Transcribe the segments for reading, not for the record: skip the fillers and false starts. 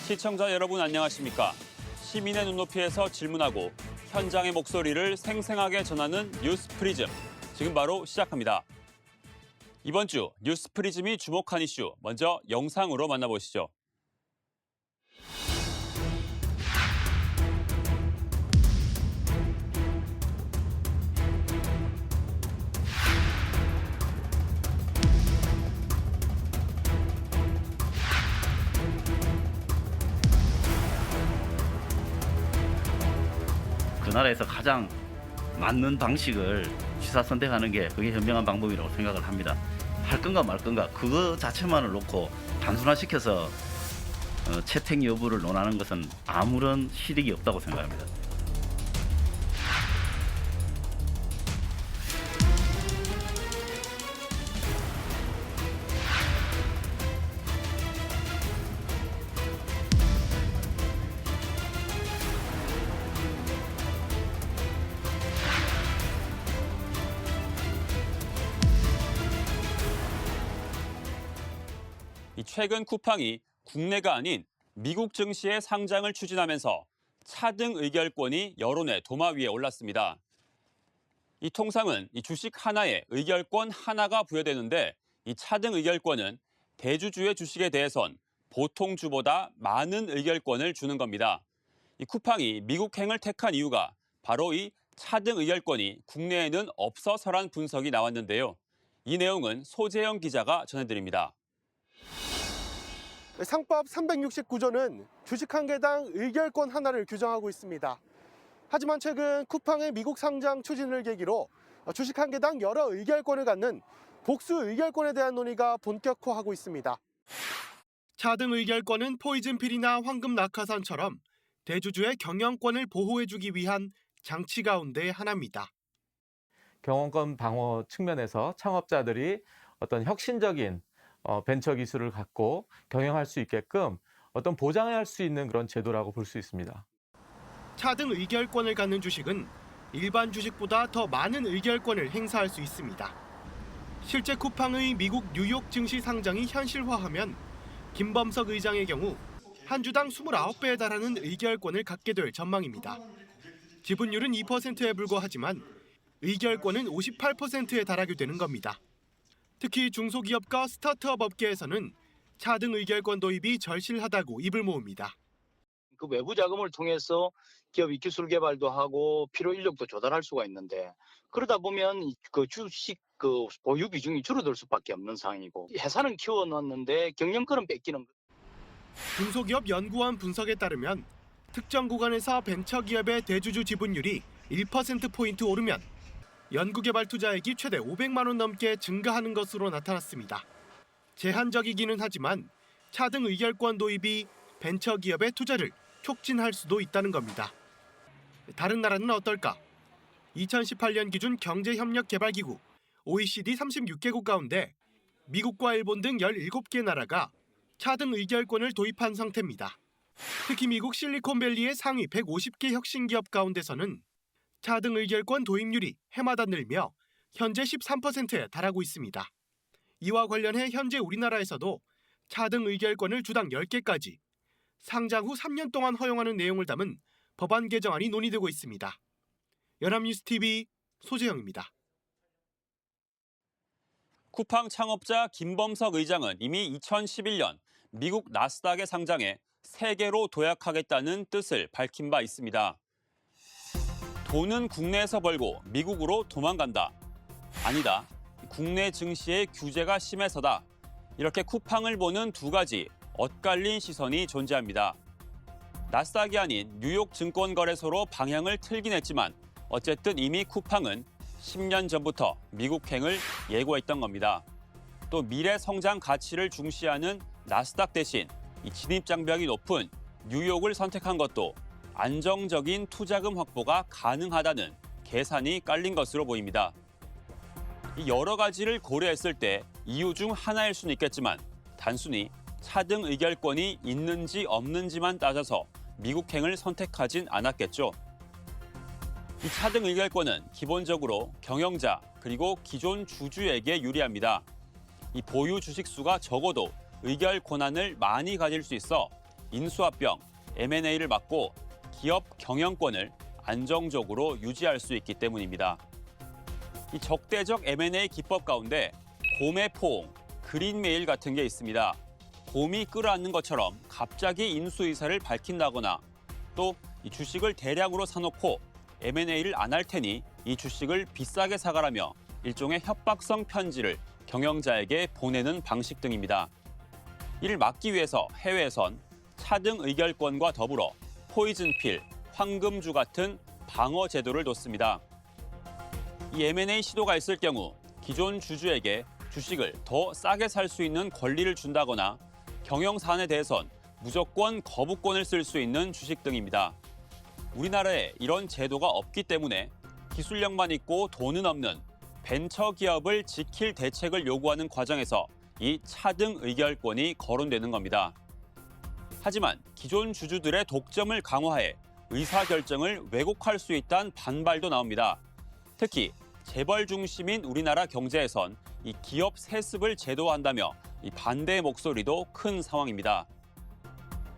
시청자 여러분 안녕하십니까? 시민의 눈높이에서 질문하고 현장의 목소리를 생생하게 전하는 뉴스 프리즘. 지금 바로 시작합니다. 이번 주 뉴스 프리즘이 주목한 이슈, 먼저 영상으로 만나보시죠. 그 나라에서 가장 맞는 방식을 취사 선택하는 게 그게 현명한 방법이라고 생각을 합니다. 할 건가 말 건가 그거 자체만을 놓고 단순화시켜서 채택 여부를 논하는 것은 아무런 실익이 없다고 생각합니다. 최근 쿠팡이 국내가 아닌 미국 증시의 상장을 추진하면서 차등 의결권이 여론의 도마 위에 올랐습니다. 이 통상은 이 주식 하나에 의결권 하나가 부여되는데 이 차등 의결권은 대주주의 주식에 대해선 보통 주보다 많은 의결권을 주는 겁니다. 이 쿠팡이 미국행을 택한 이유가 바로 이 차등 의결권이 국내에는 없어서란 분석이 나왔는데요. 이 내용은 소재영 기자가 전해드립니다. 상법 369조는 주식 한 개당 의결권 하나를 규정하고 있습니다. 하지만 최근 쿠팡의 미국 상장 추진을 계기로 주식 한 개당 여러 의결권을 갖는 복수 의결권에 대한 논의가 본격화하고 있습니다. 차등 의결권은 포이즌필이나 황금 낙하산처럼 대주주의 경영권을 보호해주기 위한 장치 가운데 하나입니다. 경영권 방어 측면에서 창업자들이 어떤 혁신적인 벤처 기술을 갖고 경영할 수 있게끔 어떤 보장할 수 있는 그런 제도라고 볼 수 있습니다. 차등 의결권을 갖는 주식은 일반 주식보다 더 많은 의결권을 행사할 수 있습니다. 실제 쿠팡의 미국 뉴욕 증시 상장이 현실화하면 김범석 의장의 경우 한 주당 29배에 달하는 의결권을 갖게 될 전망입니다. 지분율은 2%에 불과하지만 의결권은 58%에 달하게 되는 겁니다. 특히 중소기업과 스타트업 업계에서는 차등 의결권 도입이 절실하다고 입을 모읍니다. 그 외부 자금을 통해서 기업이 기술 개발도 하고 필요 인력도 조달할 수가 있는데 그러다 보면 그 주식 그 보유 비중이 줄어들 수밖에 없는 상황이고 회사는 키워놨는데 경영권은 뺏기는 거예요. 중소기업 연구원 분석에 따르면 특정 구간에서 벤처기업의 대주주 지분율이 1%포인트 오르면 연구개발 투자액이 최대 500만 원 넘게 증가하는 것으로 나타났습니다. 제한적이기는 하지만 차등 의결권 도입이 벤처기업의 투자를 촉진할 수도 있다는 겁니다. 다른 나라는 어떨까? 2018년 기준 경제협력개발기구 OECD 36개국 가운데 미국과 일본 등 17개 나라가 차등 의결권을 도입한 상태입니다. 특히 미국 실리콘밸리의 상위 150개 혁신기업 가운데서는 차등 의결권 도입률이 해마다 늘며 현재 13%에 달하고 있습니다. 이와 관련해 현재 우리나라에서도 차등 의결권을 주당 10개까지 상장 후 3년 동안 허용하는 내용을 담은 법안 개정안이 논의되고 있습니다. 연합뉴스TV 소재영입니다. 쿠팡 창업자 김범석 의장은 이미 2011년 미국 나스닥에 상장해 세계로 도약하겠다는 뜻을 밝힌 바 있습니다. 돈은 국내에서 벌고 미국으로 도망간다. 아니다. 국내 증시의 규제가 심해서다. 이렇게 쿠팡을 보는 두 가지 엇갈린 시선이 존재합니다. 나스닥이 아닌 뉴욕 증권거래소로 방향을 틀긴 했지만 어쨌든 이미 쿠팡은 10년 전부터 미국행을 예고했던 겁니다. 또 미래 성장 가치를 중시하는 나스닥 대신 이 진입 장벽이 높은 뉴욕을 선택한 것도 안정적인 투자금 확보가 가능하다는 계산이 깔린 것으로 보입니다. 여러 가지를 고려했을 때 이유 중 하나일 수는 있겠지만 단순히 차등 의결권이 있는지 없는지만 따져서 미국행을 선택하진 않았겠죠. 이 차등 의결권은 기본적으로 경영자 그리고 기존 주주에게 유리합니다. 이 보유 주식 수가 적어도 의결 권한을 많이 가질 수 있어 인수합병, M&A를 막고 기업 경영권을 안정적으로 유지할 수 있기 때문입니다. 이 적대적 M&A 기법 가운데 곰의 포옹, 그린메일 같은 게 있습니다. 곰이 끌어안는 것처럼 갑자기 인수 의사를 밝힌다거나 또 이 주식을 대량으로 사놓고 M&A를 안 할 테니 이 주식을 비싸게 사가라며 일종의 협박성 편지를 경영자에게 보내는 방식 등입니다. 이를 막기 위해서 해외에선 차등 의결권과 더불어 포이즌필, 황금주 같은 방어 제도를 뒀습니다. 이 M&A 시도가 있을 경우 기존 주주에게 주식을 더 싸게 살 수 있는 권리를 준다거나 경영 사안에 대해선 무조건 거부권을 쓸 수 있는 주식 등입니다. 우리나라에 이런 제도가 없기 때문에 기술력만 있고 돈은 없는 벤처 기업을 지킬 대책을 요구하는 과정에서 이 차등 의결권이 거론되는 겁니다. 하지만 기존 주주들의 독점을 강화해 의사결정을 왜곡할 수 있다는 반발도 나옵니다. 특히 재벌 중심인 우리나라 경제에선 이 기업 세습을 제도화한다며 이 반대 목소리도 큰 상황입니다.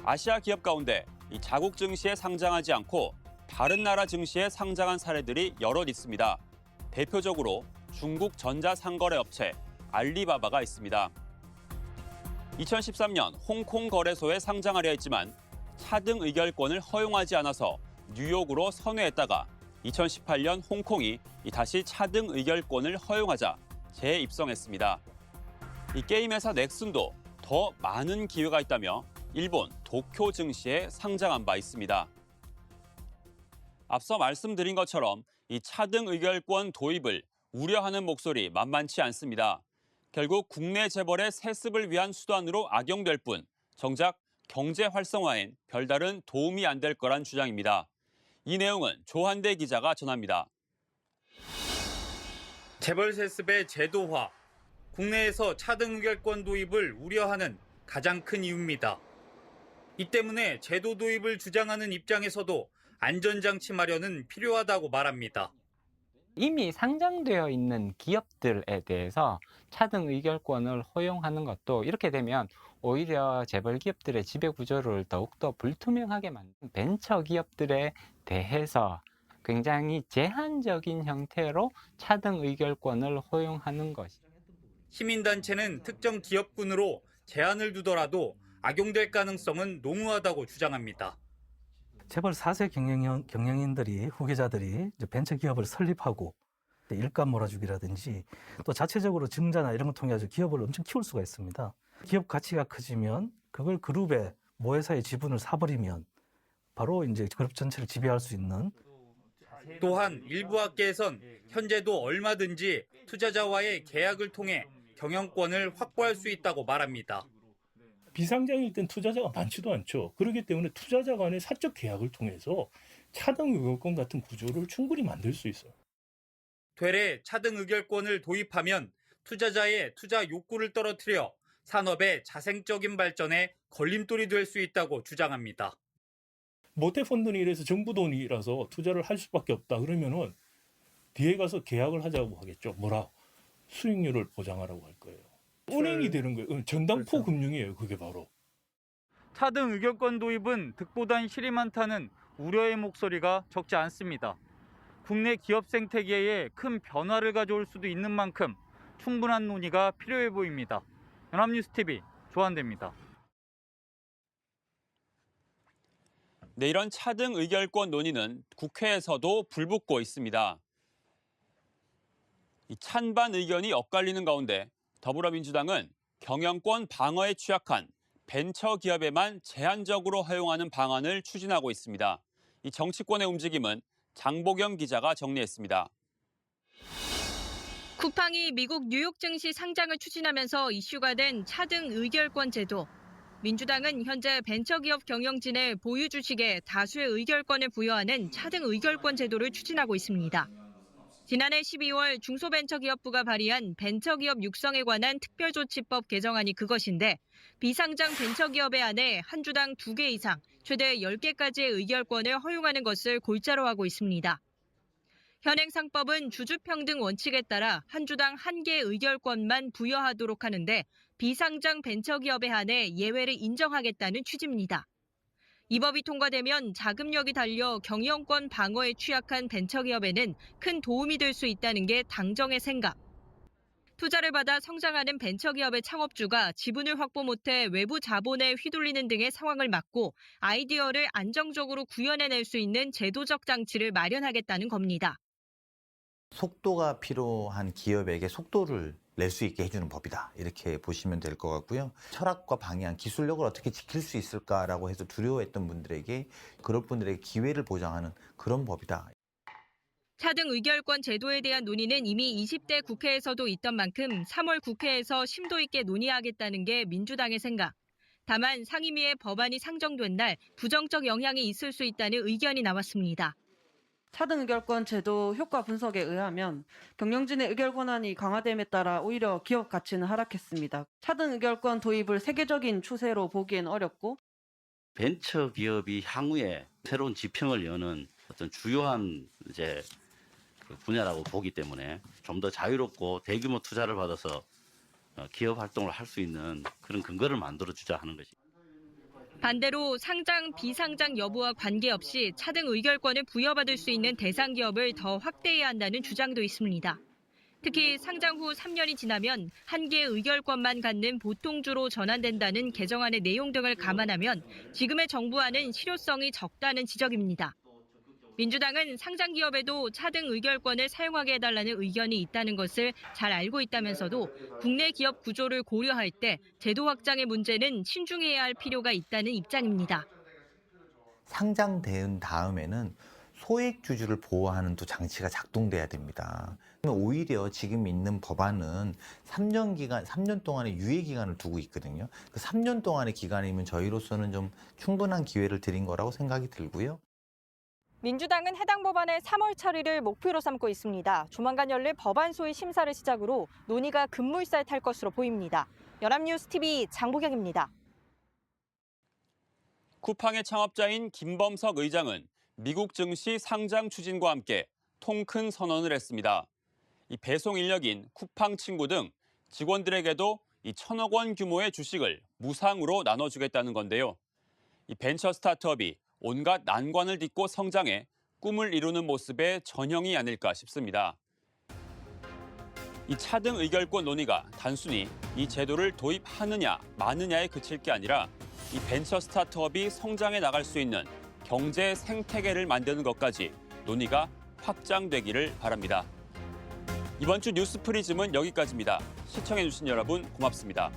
아시아 기업 가운데 이 자국 증시에 상장하지 않고 다른 나라 증시에 상장한 사례들이 여럿 있습니다. 대표적으로 중국 전자상거래 업체 알리바바가 있습니다. 2013년 홍콩 거래소에 상장하려 했지만 차등 의결권을 허용하지 않아서 뉴욕으로 선회했다가 2018년 홍콩이 다시 차등 의결권을 허용하자 재입성했습니다. 이 게임 회사 넥슨도 더 많은 기회가 있다며 일본 도쿄 증시에 상장한 바 있습니다. 앞서 말씀드린 것처럼 이 차등 의결권 도입을 우려하는 목소리 만만치 않습니다. 결국 국내 재벌의 세습을 위한 수단으로 악용될 뿐 정작 경제 활성화엔 별다른 도움이 안 될 거란 주장입니다. 이 내용은 조한대 기자가 전합니다. 재벌 세습의 제도화, 국내에서 차등 의결권 도입을 우려하는 가장 큰 이유입니다. 이 때문에 제도 도입을 주장하는 입장에서도 안전장치 마련은 필요하다고 말합니다. 이미 상장되어 있는 기업들에 대해서 차등 의결권을 허용하는 것도 이렇게 되면 오히려 재벌 기업들의 지배 구조를 더욱더 불투명하게 만든 벤처 기업들에 대해서 굉장히 제한적인 형태로 차등 의결권을 허용하는 것이. 시민단체는 특정 기업군으로 제한을 두더라도 악용될 가능성은 농후하다고 주장합니다. 재벌 4세 경영인들이 후계자들이 이제 벤처 기업을 설립하고 일감 몰아주기라든지 또 자체적으로 증자나 이런 걸 통해 서 기업을 엄청 키울 수가 있습니다. 기업 가치가 커지면 그걸 그룹의 모회사의 지분을 사버리면 바로 이제 그룹 전체를 지배할 수 있는. 또한 일부 학계에선 현재도 얼마든지 투자자와의 계약을 통해 경영권을 확보할 수 있다고 말합니다. 비상장일 땐 투자자가 많지도 않죠. 그렇기 때문에 투자자 간의 사적 계약을 통해서 차등 의결권 같은 구조를 충분히 만들 수 있어요. 되레 차등 의결권을 도입하면 투자자의 투자 욕구를 떨어뜨려 산업의 자생적인 발전에 걸림돌이 될 수 있다고 주장합니다. 모태펀드는 이래서 정부 돈이라서 투자를 할 수밖에 없다. 그러면은 뒤에 가서 계약을 하자고 하겠죠. 뭐라? 수익률을 보장하라고 할 거예요. 은행이 되는 거예요. 전당포 금융이에요. 그게 바로. 차등 의결권 도입은 득보단 실이 많다는 우려의 목소리가 적지 않습니다. 국내 기업 생태계에 큰 변화를 가져올 수도 있는 만큼 충분한 논의가 필요해 보입니다. 연합뉴스TV 조한대입니다. 네, 이런 차등 의결권 논의는 국회에서도 불붙고 있습니다. 이 찬반 의견이 엇갈리는 가운데 더불어민주당은 경영권 방어에 취약한 벤처 기업에만 제한적으로 허용하는 방안을 추진하고 있습니다. 이 정치권의 움직임은 장보경 기자가 정리했습니다. 쿠팡이 미국 뉴욕 증시 상장을 추진하면서 이슈가 된 차등 의결권 제도. 민주당은 현재 벤처기업 경영진의 보유 주식에 다수의 의결권을 부여하는 차등 의결권 제도를 추진하고 있습니다. 지난해 12월 중소벤처기업부가 발의한 벤처기업 육성에 관한 특별조치법 개정안이 그것인데 비상장 벤처기업에 한해 한 주당 2개 이상 최대 10개까지의 의결권을 허용하는 것을 골자로 하고 있습니다. 현행 상법은 주주평등 원칙에 따라 한 주당 1개의 의결권만 부여하도록 하는데 비상장 벤처기업에 한해 예외를 인정하겠다는 취지입니다. 이 법이 통과되면 자금력이 달려 경영권 방어에 취약한 벤처기업에는 큰 도움이 될 수 있다는 게 당정의 생각. 투자를 받아 성장하는 벤처기업의 창업주가 지분을 확보 못해 외부 자본에 휘둘리는 등의 상황을 막고 아이디어를 안정적으로 구현해낼 수 있는 제도적 장치를 마련하겠다는 겁니다. 속도가 필요한 기업에게 속도를 낼 수 있게 해주는 법이다. 이렇게 보시면 될 것 같고요. 철학과 방향, 기술력을 어떻게 지킬 수 있을까라고 해서 두려워했던 분들에게 그런 분들에게 기회를 보장하는 그런 법이다. 차등 의결권 제도에 대한 논의는 이미 20대 국회에서도 있던 만큼 3월 국회에서 심도 있게 논의하겠다는 게 민주당의 생각. 다만 상임위에 법안이 상정된 날 부정적 영향이 있을 수 있다는 의견이 나왔습니다. 차등 의결권 제도 효과 분석에 의하면 경영진의 의결 권한이 강화됨에 따라 오히려 기업 가치는 하락했습니다. 차등 의결권 도입을 세계적인 추세로 보기엔 어렵고 벤처 기업이 향후에 새로운 지평을 여는 어떤 주요한 그 분야라고 보기 때문에 좀 더 자유롭고 대규모 투자를 받아서 기업 활동을 할 수 있는 그런 근거를 만들어주자 하는 것이. 반대로 상장, 비상장 여부와 관계없이 차등 의결권을 부여받을 수 있는 대상 기업을 더 확대해야 한다는 주장도 있습니다. 특히 상장 후 3년이 지나면 한 개의 의결권만 갖는 보통주로 전환된다는 개정안의 내용 등을 감안하면 지금의 정부안은 실효성이 적다는 지적입니다. 민주당은 상장 기업에도 차등 의결권을 사용하게 해달라는 의견이 있다는 것을 잘 알고 있다면서도 국내 기업 구조를 고려할 때 제도 확장의 문제는 신중해야 할 필요가 있다는 입장입니다. 상장된 다음에는 소액 주주를 보호하는 또 장치가 작동돼야 됩니다. 오히려 지금 있는 법안은 3년 동안의 유예 기간을 두고 있거든요. 그 3년 동안의 기간이면 저희로서는 좀 충분한 기회를 드린 거라고 생각이 들고요. 민주당은 해당 법안의 3월 처리를 목표로 삼고 있습니다. 조만간 열릴 법안 소위 심사를 시작으로 논의가 급물살 탈 것으로 보입니다. 연합뉴스TV 장보경입니다. 쿠팡의 창업자인 김범석 의장은 미국 증시 상장 추진과 함께 통큰 선언을 했습니다. 이 배송 인력인 쿠팡 친구 등 직원들에게도 이 1,000억 원 규모의 주식을 무상으로 나눠주겠다는 건데요. 이 벤처 스타트업이 온갖 난관을 딛고 성장해 꿈을 이루는 모습의 전형이 아닐까 싶습니다. 이 차등 의결권 논의가 단순히 이 제도를 도입하느냐 마느냐에 그칠 게 아니라 이 벤처 스타트업이 성장해 나갈 수 있는 경제 생태계를 만드는 것까지 논의가 확장되기를 바랍니다. 이번 주 뉴스 프리즘은 여기까지입니다. 시청해주신 여러분 고맙습니다.